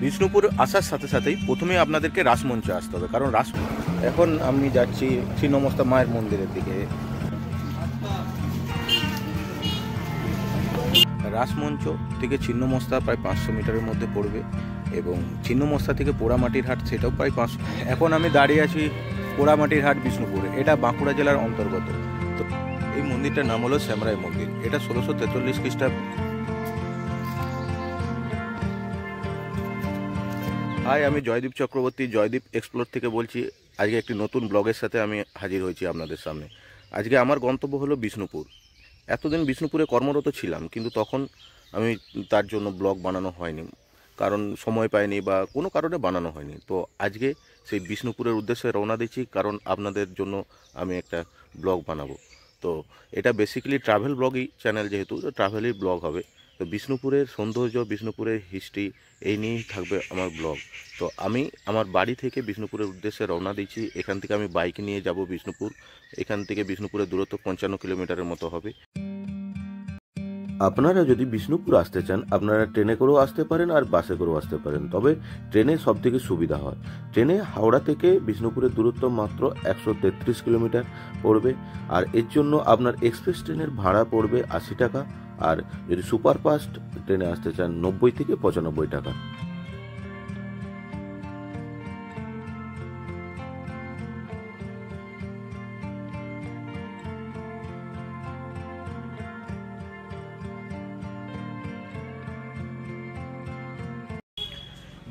বিষ্ণুপুর আসার সাথে সাথেই প্রথমেই আপনাদেরকে রাসমঞ্চে আসতে হবে, কারণ এখন আমি যাচ্ছি ছিন্নমস্তা মায়ের মন্দিরের দিকে। রাসমঞ্চ থেকে ছিন্নমস্তা প্রায় 500 মিটারের মধ্যে পড়বে এবং ছিন্নমস্তা থেকে পোড়ামাটির হাট সেটাও প্রায় 500। এখন আমি দাঁড়িয়ে আছি পোড়ামাটির হাট বিষ্ণুপুরে, এটা বাঁকুড়া জেলার অন্তর্গত। তো এই মন্দিরটার নাম হলো শ্যামরাই মন্দির, এটা 1643 খ্রিস্টাব্দ। হাই, আমি জয়দীপ চক্রবর্তী, জয়দীপ এক্সপ্লোর থেকে বলছি। আজকে একটি নতুন ব্লগের সাথে আমি হাজির হয়েছি আপনাদের সামনে। আজকে আমার গন্তব্য হলো বিষ্ণুপুর। এতদিন বিষ্ণুপুরে কর্মরত ছিলাম, কিন্তু তখন আমি তার জন্য ব্লগ বানানো হয়নি, কারণ সময় পাইনি বা কোনো কারণে বানানো হয়নি। তো আজকে সেই বিষ্ণুপুরের উদ্দেশ্যে রওনা দিচ্ছি, কারণ আপনাদের জন্য আমি একটা ব্লগ বানাবো। তো এটা বেসিক্যালি ট্রাভেল ব্লগই চ্যানেল, যেহেতু ট্রাভেলই ব্লগ হবে। তো বিষ্ণুপুরের সৌন্দর্য, বিষ্ণুপুরের হিস্ট্রি, এই নিয়েই থাকবে আমার ব্লগ। তো আমি আমার বাড়ি থেকে বিষ্ণুপুরের উদ্দেশ্যে রওনা দিচ্ছি। এখান থেকে আমি বাইক নিয়ে যাব বিষ্ণুপুর। এখান থেকে বিষ্ণুপুরের দূরত্ব 55 কিলোমিটারের মতো হবে। আপনারা যদি বিষ্ণুপুর আসতে চান, আপনারা ট্রেনে করেও আসতে পারেন আর বাসে করেও আসতে পারেন, তবে ট্রেনে সব থেকে সুবিধা হয়। ট্রেনে হাওড়া থেকে বিষ্ণুপুরের দূরত্ব মাত্র 133 কিলোমিটার পড়বে, আর এর জন্য আপনার এক্সপ্রেস ট্রেনের ভাড়া পড়বে 80 টাকা, আর যদি সুপারফাস্ট ট্রেনে আসতে চান 90 থেকে 95 টাকা।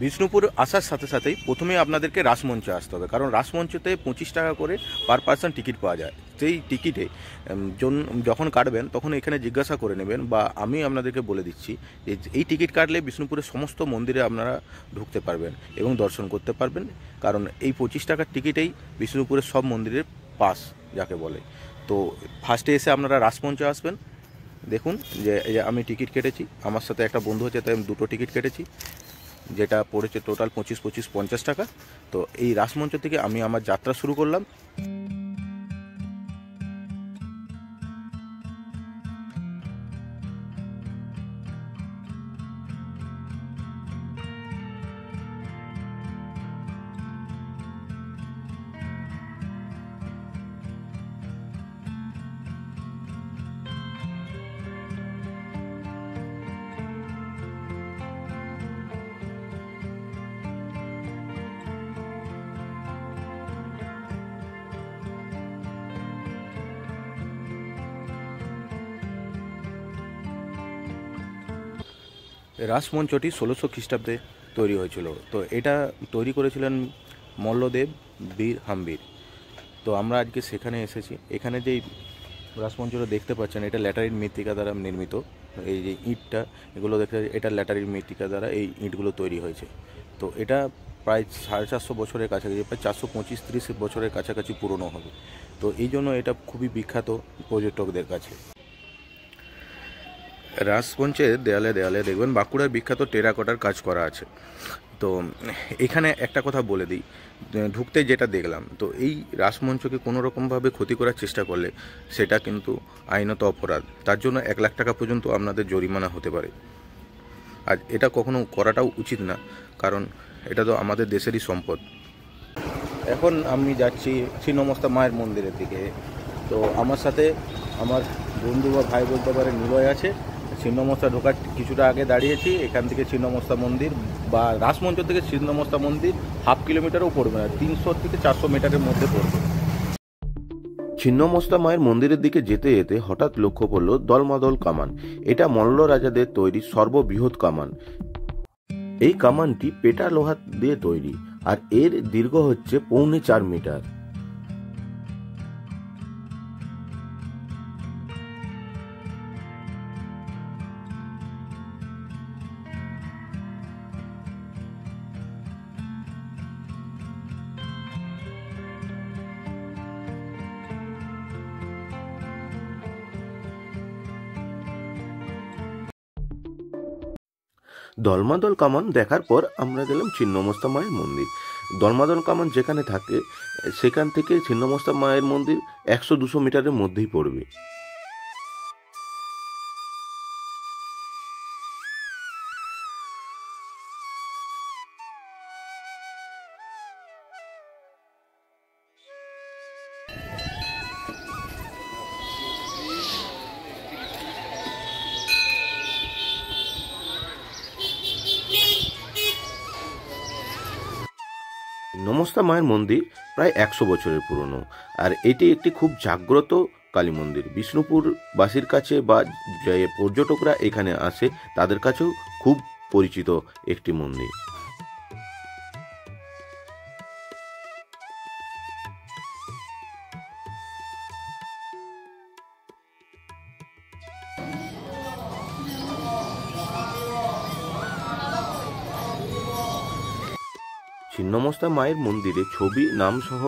বিষ্ণুপুর আসার সাথে সাথেই প্রথমেই আপনাদেরকে রাসমঞ্চে আসতে হবে, কারণ রাসমঞ্চতে 25 টাকা করে পার পার্সন টিকিট পাওয়া যায়। সেই টিকিটে যখন কাটবেন তখন এখানে জিজ্ঞাসা করে নেবেন, বা আমি আপনাদেরকে বলে দিচ্ছি যে এই টিকিট কাটলে বিষ্ণুপুরের সমস্ত মন্দিরে আপনারা ঢুকতে পারবেন এবং দর্শন করতে পারবেন, কারণ এই 25 টাকার টিকিটেই বিষ্ণুপুরের সব মন্দিরের পাস যাকে বলে। তো ফার্স্টে এসে আপনারা রাসমঞ্চে আসবেন। দেখুন যে আমি টিকিট কেটেছি, আমার সাথে একটা বন্ধু হচ্ছে, তাই আমি দুটো টিকিট কেটেছি, যেটা পড়েছে টোটাল 25-50 টাকা। তো এই রাসমঞ্চ থেকে আমি আমার যাত্রা শুরু করলাম। রাসমঞ্চটি 1600 খ্রিস্টাব্দে তৈরি হয়েছিল। তো এটা তৈরি করেছিলেন মল্লদেব বীর হাম্বির। তো আমরা আজকে সেখানে এসেছি। এখানে যেই রাসমঞ্চটা দেখতে পাচ্ছেন, এটা ল্যাটারিন মৃত্তিকা দ্বারা নির্মিত। এই যে ইঁটটা, এগুলো দেখতে, এটা ল্যাটারিন মৃত্তিকা দ্বারা এই ইঁটগুলো তৈরি হয়েছে। তো এটা প্রায় 450 বছরের কাছাকাছি, প্রায় 425-30 বছরের কাছাকাছি পুরনো হবে। তো এই জন্য এটা খুবই বিখ্যাত পর্যটকদের কাছে। রাসমঞ্চের দেয়ালে দেয়ালে দেখবেন বাঁকুড়ার বিখ্যাত টেরাকোটার কাজ করা আছে। তো এখানে একটা কথা বলে দিই, ঢুকতে যেটা দেখলাম, তো এই রাসমঞ্চকে কোনো রকমভাবে ক্ষতি করার চেষ্টা করলে সেটা কিন্তু আইনত অপরাধ। তার জন্য 1 লাখ টাকা পর্যন্ত আপনাদের জরিমানা হতে পারে। আর এটা কখনো করাটাও উচিত না, কারণ এটা তো আমাদের দেশেরই সম্পদ। এখন আমি যাচ্ছি ছিন্নমস্তা মায়ের মন্দিরের দিকে। তো আমার সাথে আমার বন্ধু বা ভাই বলতে পারে নিলয় আছে। ছিন্নমস্তা ঢোকার কিছুটা আগে দাঁড়িয়েছি। এখান থেকে ছিন্নমস্তা মন্দির বা রাসমঞ্চ থেকে ছিন্নমস্তা মন্দির 1/2 কিলোমিটারও পড়বে না, 300 থেকে 400 মিটারের মধ্যে পড়বে। ছিন্নমস্তা মায়ের মন্দিরের দিকে যেতে যেতে হঠাৎ লক্ষ্য পড়ল দলমাদল কামান। এটা মল্ল রাজাদের তৈরি সর্ববৃহৎ কামান। এই কামানটি পেটা লোহা দিয়ে তৈরি, আর এর দীর্ঘ হচ্ছে 4.25 মিটার। দলমাদল কামান দেখার পর আমরা গেলাম ছিন্নমস্তা মায়ের মন্দির। দলমাদল কামান যেখানে থাকে সেখান থেকে ছিন্নমস্তা মায়ের মন্দির 100-200 মিটারের মধ্যেই পড়বে। নমস্তা মায়ের মন্দির প্রায় 100 বছরের পুরনো, আর এটি একটি খুব জাগ্রত কালী মন্দির। বিষ্ণুপুর বাসীর কাছে বা যে পর্যটকরা এখানে আসে তাদের কাছেও খুব পরিচিত একটি মন্দির। ছিন্নমস্তা মায়ের মন্দিরে ছবি নাম সহ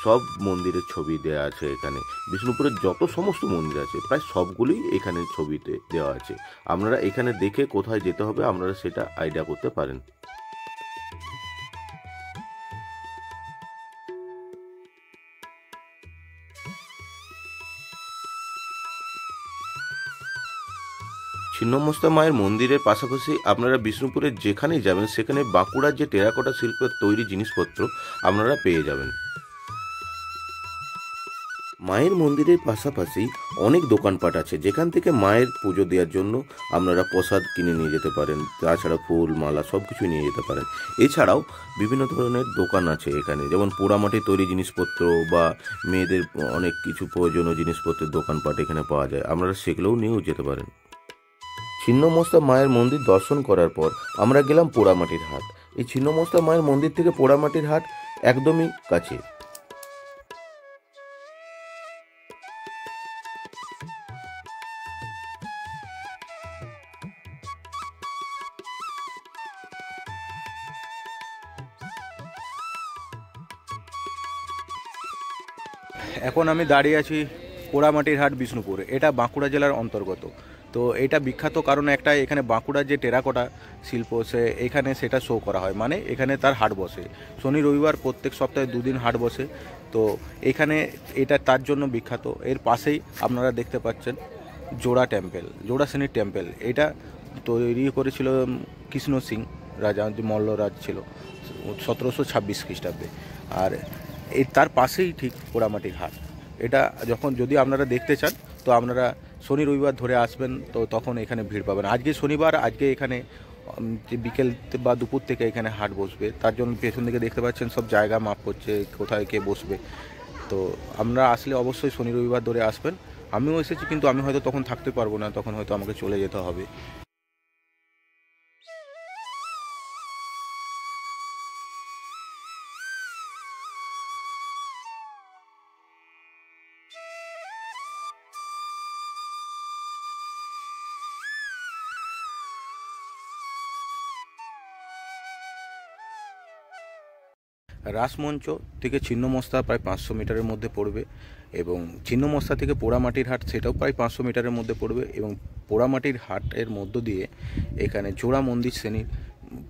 সব মন্দিরের ছবি দেওয়া আছে এখানে। বিষ্ণুপুরের যত সমস্ত মন্দির আছে প্রায় সবগুলোই এখানে ছবিতে দেওয়া আছে। আপনারা এখানে দেখে কোথায় যেতে হবে আপনারা সেটা আইডিয়া করতে পারেন। ছিন্নমস্তা মায়ের মন্দিরের পাশাপাশি আপনারা বিষ্ণুপুরের যেখানেই যাবেন সেখানে বাঁকুড়ার যে টেরাকোটা শিল্পের তৈরি জিনিসপত্র আপনারা পেয়ে যাবেন। মায়ের মন্দিরের পাশাপাশি অনেক দোকানপাট আছে যেখান থেকে মায়ের পুজো দেওয়ার জন্য আপনারা প্রসাদ কিনে নিয়ে যেতে পারেন, তাছাড়া ফুল মালা সব কিছু নিয়ে যেতে পারেন। এছাড়াও বিভিন্ন ধরনের দোকান আছে এখানে, যেমন পোড়ামাটির তৈরি জিনিসপত্র বা মেয়েদের অনেক কিছু প্রয়োজনীয় জিনিসপত্রের দোকানপাট এখানে পাওয়া যায়, আপনারা সেগুলোও নিয়েও যেতে পারেন। ছিন্নমস্তা মায়ের মন্দির দর্শন করার পর আমরা গেলাম পোড়ামাটির হাট। এই ছিন্নমস্তা মায়ের মন্দির থেকে পোড়ামাটির হাট একদমই কাছে। এখন আমি দাঁড়িয়ে আছি পোড়ামাটির হাট বিষ্ণুপুর। এটা বাঁকুড়া জেলার অন্তর্গত। তো এটা বিখ্যাত কারণ একটাই, এখানে বাঁকুড়ার যে টেরাকোটা শিল্প এখানে সেটা শো করা হয়, মানে এখানে তার হাট বসে শনি রবিবার, প্রত্যেক সপ্তাহে 2 দিন হাট বসে। তো এখানে এটা তার জন্য বিখ্যাত। এর পাশেই আপনারা দেখতে পাচ্ছেন জোড়া টেম্পেল, জোড়া শ্রেণীর টেম্পেল। এটা তৈরি করেছিল কৃষ্ণ সিং রাজা, যে মল্লরাজ ছিল 1726 খ্রিস্টাব্দে। আর তার পাশেই ঠিক পোড়ামাটির হাট। এটা যখন যদি আপনারা দেখতে চান তো আপনারা শনি রবিবার ধরে আসবেন, তো তখন এখানে ভিড় পাবেন। আজকে শনিবার, আজকে এখানে যে বিকেল বা দুপুর থেকে এখানে হাট বসবে, তার জন্য পেছন দিকে দেখতে পাচ্ছেন সব জায়গা মাপ করছে কোথায় কে বসবে। তো আমরা আসলে অবশ্যই শনি রবিবার ধরে আসবেন। আমিও এসেছি, কিন্তু আমি হয়তো তখন থাকতে পারবো না, তখন হয়তো আমাকে চলে যেতে হবে। রাসমঞ্চ থেকে ছিন্নমস্তা প্রায় 500 মিটারের মধ্যে পড়বে, এবং ছিন্নমস্তা থেকে পোড়ামাটির হাট সেটাও প্রায় 500 মিটারের মধ্যে পড়বে। এবং পোড়ামাটির হাটের মধ্য দিয়ে এখানে জোড়া মন্দির শ্রেণীর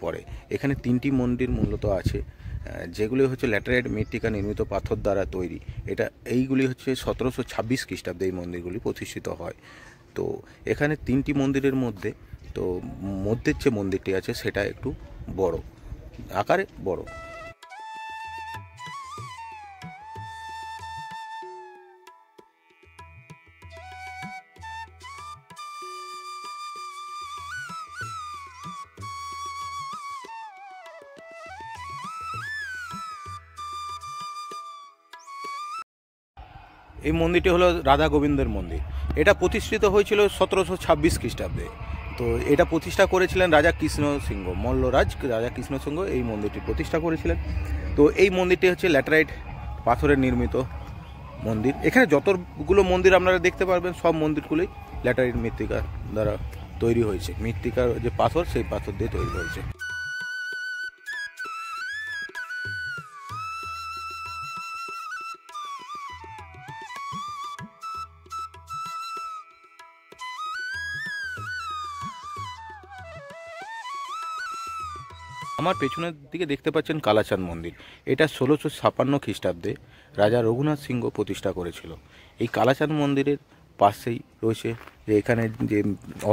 পড়ে। এখানে 3টি মন্দির মূলত আছে, যেগুলি হচ্ছে ল্যাটেরাইট মৃত্তিকা নির্মিত পাথর দ্বারা তৈরি। এইগুলি হচ্ছে 1726 খ্রিস্টাব্দে এই মন্দিরগুলি প্রতিষ্ঠিত হয়। তো এখানে 3টি মন্দিরের মধ্যে, তো মধ্যের যে মন্দিরটি আছে সেটা একটু বড় আকারে বড়। এই মন্দিরটি হলো রাধা গোবিন্দের মন্দির। এটা প্রতিষ্ঠিত হয়েছিল 1726 খ্রিস্টাব্দে। তো এটা প্রতিষ্ঠা করেছিলেন রাজা কৃষ্ণ সিংহ, মল্লরাজ রাজা কৃষ্ণ সিংহ এই মন্দিরটি প্রতিষ্ঠা করেছিলেন। তো এই মন্দিরটি হচ্ছে ল্যাটেরাইট পাথরের নির্মিত মন্দির। এখানে যতগুলো মন্দির আপনারা দেখতে পারবেন সব মন্দিরগুলোই ল্যাটেরাইট মৃত্তিকা দ্বারা তৈরি হয়েছে। মৃত্তিকার যে পাথর সেই পাথর দিয়ে তৈরি হয়েছে। আমার পেছনের দিকে দেখতে পাচ্ছেন কালাচাঁদ মন্দির। এটা 1656 খ্রিস্টাব্দে রাজা রঘুনাথ সিংহ প্রতিষ্ঠা করেছিল। এই কালাচাঁদ মন্দিরের পাশেই রয়েছে যে এখানে যে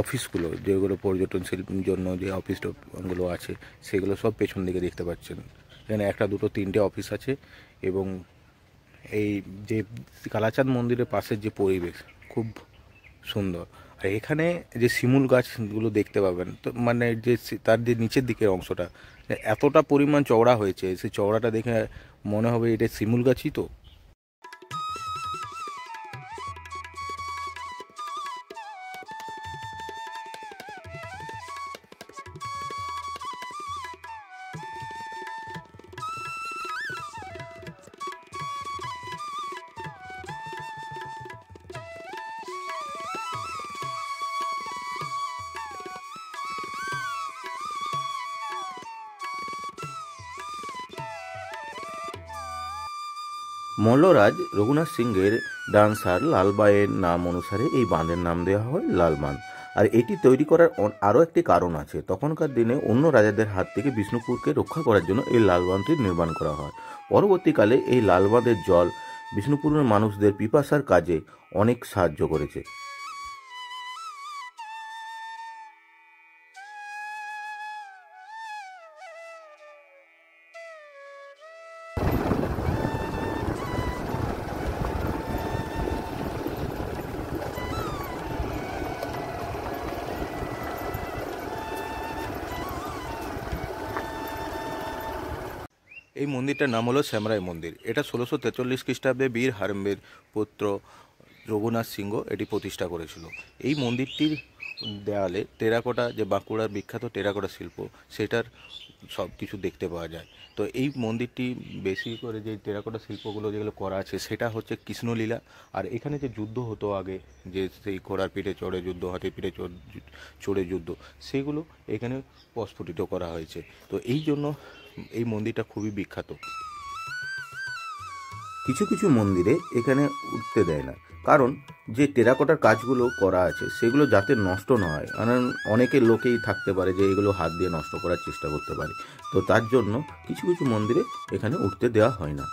অফিসগুলো, যেগুলো পর্যটন শিল্পের জন্য যে অফিসগুলো আছে সেগুলো সব পেছন দিকে দেখতে পাচ্ছেন। এখানে 1, 2, 3টে অফিস আছে। এবং এই যে কালাচাঁদ মন্দিরের পাশের যে পরিবেশ খুব সুন্দর। আর এখানে যে শিমুল গাছগুলো দেখতে পাবেন, তো মানে যে তার যে নিচের দিকের অংশটা এতটা পরিমাণ চওড়া হয়েছে, সেই চওড়াটা দেখে মনে হবে এটা শিমুল গাছই তো। মল্লরাজ রঘুনাথ সিংহের ডান্সার লালবাইয়ের নাম অনুসারে এই বাঁধের নাম দেওয়া হয় লাল বাঁধ। আর এটি তৈরি করার আরও একটি কারণ আছে। তখনকার দিনে অন্য রাজাদের হাত থেকে বিষ্ণুপুরকে রক্ষা করার জন্য এই লাল বাঁধটি নির্মাণ করা হয়। পরবর্তীকালে এই লাল বাঁধের জল বিষ্ণুপুরের মানুষদের পিপাসার কাজে অনেক সাহায্য করেছে। এই মন্দিরটার নাম হলো শ্যামরাই মন্দির। এটা 1643 খ্রিস্টাব্দে বীর হারেম্বের পুত্র রঘুনাথ সিংহ এটি প্রতিষ্ঠা করেছিল। এই মন্দিরটির দেয়ালে টেরাকোটা, যে বাঁকুড়ার বিখ্যাত টেরাকোটা শিল্প, সেটার সব কিছু দেখতে পাওয়া যায়। তো এই মন্দিরটি বেশি করে যে টেরাকোটা শিল্পগুলো যেগুলো করা আছে সেটা হচ্ছে কৃষ্ণলীলা। আর এখানে যে যুদ্ধ হতো আগে, যে সেই ঘোড়ার পিঠে চড়ে যুদ্ধ, হাতির পিঠে চড়ে যুদ্ধ, সেগুলো এখানে প্রস্ফুটিত করা হয়েছে। তো এই জন্য এই মন্দিরটা খুবই বিখ্যাত। কিছু কিছু মন্দিরে এখানে উঠতে দেয় না, কারণ যে টেরাকোটার কাজগুলো করা আছে সেগুলো যাতে নষ্ট না হয়। কারণ অনেকের লোকেই থাকতে পারে যে এগুলো হাত দিয়ে নষ্ট করার চেষ্টা করতে পারে, তো তার জন্য কিছু কিছু মন্দিরে এখানে উঠতে দেওয়া হয় না।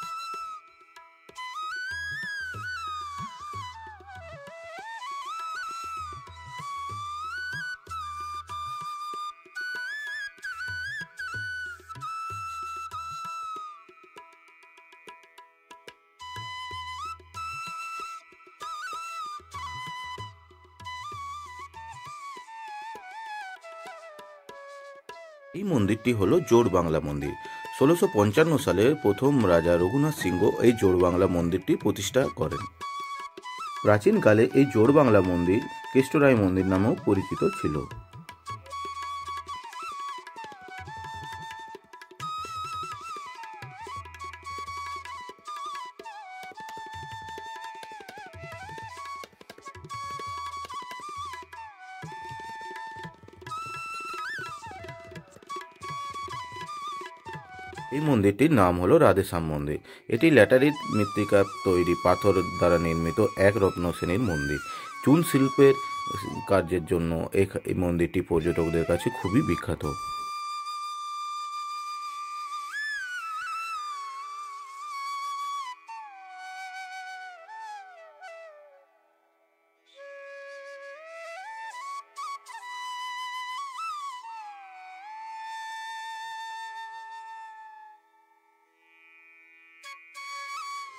এই মন্দিরটি হলো জোড় বাংলা মন্দির। 1655 সালে প্রথম রাজা রঘুনাথ সিংহ এই জোড় বাংলা মন্দিরটি প্রতিষ্ঠা করেন। প্রাচীনকালে এই জোড় বাংলা মন্দির কেষ্টরায় মন্দির নামেও পরিচিত ছিল। এই মন্দিরটির নাম হলো রাধেশ্যাম মন্দির। এটি ল্যাটারিট মৃত্তিকা তৈরি পাথর দ্বারা নির্মিত এক রত্ন শ্রেণীর মন্দির। চুন শিল্পের কার্যের জন্য এই মন্দিরটি পর্যটকদের কাছে খুবই বিখ্যাত।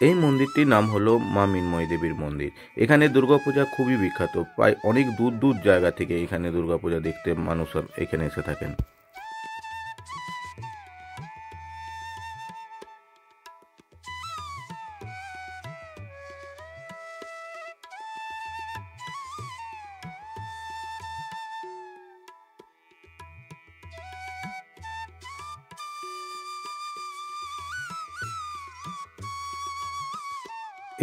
এই মন্দিরটির নাম হলো মা মৃন্ময়ী দেবীর মন্দির। এখানে দুর্গাপূজা খুবই বিখ্যাত। প্রায় অনেক দূর দূর জায়গা থেকে এখানে দুর্গাপূজা দেখতে মানুষ এখানে এসে থাকেন।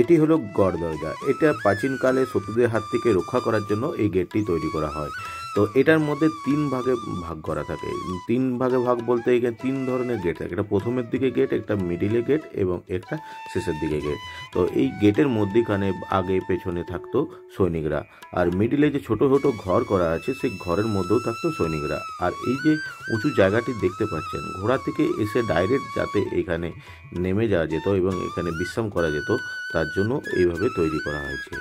এটি হলো গড় দরজা। এটা প্রাচীনকালে শত্রুদের হাত থেকে রক্ষা করার জন্য এই গেটটি তৈরি করা হয়। তো এটার মধ্যে তিন ভাগে ভাগ করা থাকে। তিন ভাগে ভাগ বলতে এখানে তিন ধরনের গেট থাকে। একটা প্রথমের দিকে গেট, একটা মিডিলে গেট এবং একটা শেষের দিকে গেট। তো এই গেটের মধ্যেখানে আগে পেছনে থাকতো সৈনিকরা, আর মিডিলে যে ছোট ছোট ঘর করা আছে সেই ঘরের মধ্যেও থাকতো সৈনিকরা। আর এই যে উঁচু জায়গাটি দেখতে পাচ্ছেন, ঘোড়া থেকে এসে ডাইরেক্ট যাতে এখানে নেমে যাওয়া যেত এবং এখানে বিশ্রাম করা যেত, তার জন্য এইভাবে তৈরি করা হয়েছে।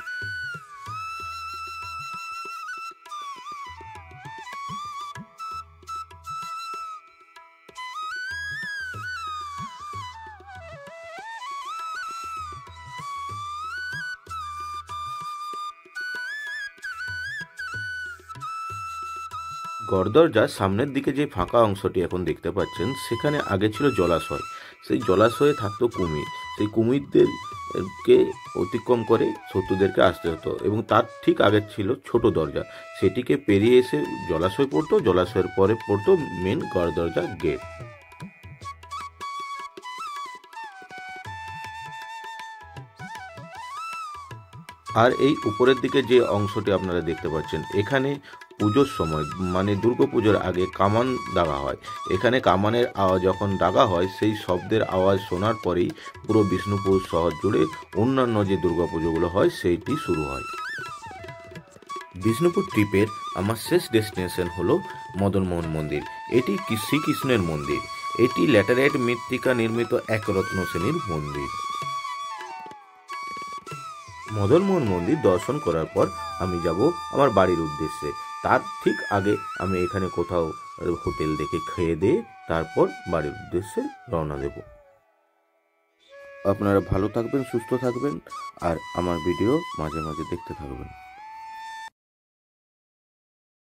গড়দরজার সামনের দিকে যে ফাঁকা অংশটি এখন দেখতে পাচ্ছেন, সেখানে আগে ছিল জলাশয়। সেই জলাশয়ে থাকতো কুমির। সেই কুমিরদেরকে অতিক্রম করে শত্রুদেরকে আসতে হতো, এবং তার ঠিক আগে ছিল ছোট দরজা। সেটিকে পেরিয়ে এসে জলাশয় পড়তো, জলাশয়ের পরে পড়তো মেন গড়দরজা গেট। আর এই উপরের দিকে যে অংশটি আপনারা দেখতে পাচ্ছেন, এখানে পুজোর সময় মানে দুর্গাপুজোর আগে কামান দাগা হয়। এখানে কামানের আওয়াজ যখন দাগা হয়, সেই শব্দের আওয়াজ শোনার পরেই পুরো বিষ্ণুপুর শহর জুড়ে অন্যান্য যে দুর্গাপুজোগুলো হয় সেইটি শুরু হয়। বিষ্ণুপুর ট্রিপের আমার শেষ ডেস্টিনেশন হলো মদনমোহন মন্দির। এটি শ্রীকৃষ্ণের মন্দির। এটি ল্যাটেরাইট মৃত্তিকা নির্মিত এক রত্ন শ্রেণীর মন্দির। মদনমোহন মন্দির দর্শন করার পর আমি যাব আমার বাড়ির উদ্দেশ্যে। তার ঠিক আগে আমি এখানে কোথাও হোটেল দেখে খেয়ে দিয়ে তারপর বাড়ির উদ্দেশ্যে রওনা দেব। আপনারা ভালো থাকবেন, সুস্থ থাকবেন, আর আমার ভিডিও মাঝে মাঝে দেখতে থাকবেন।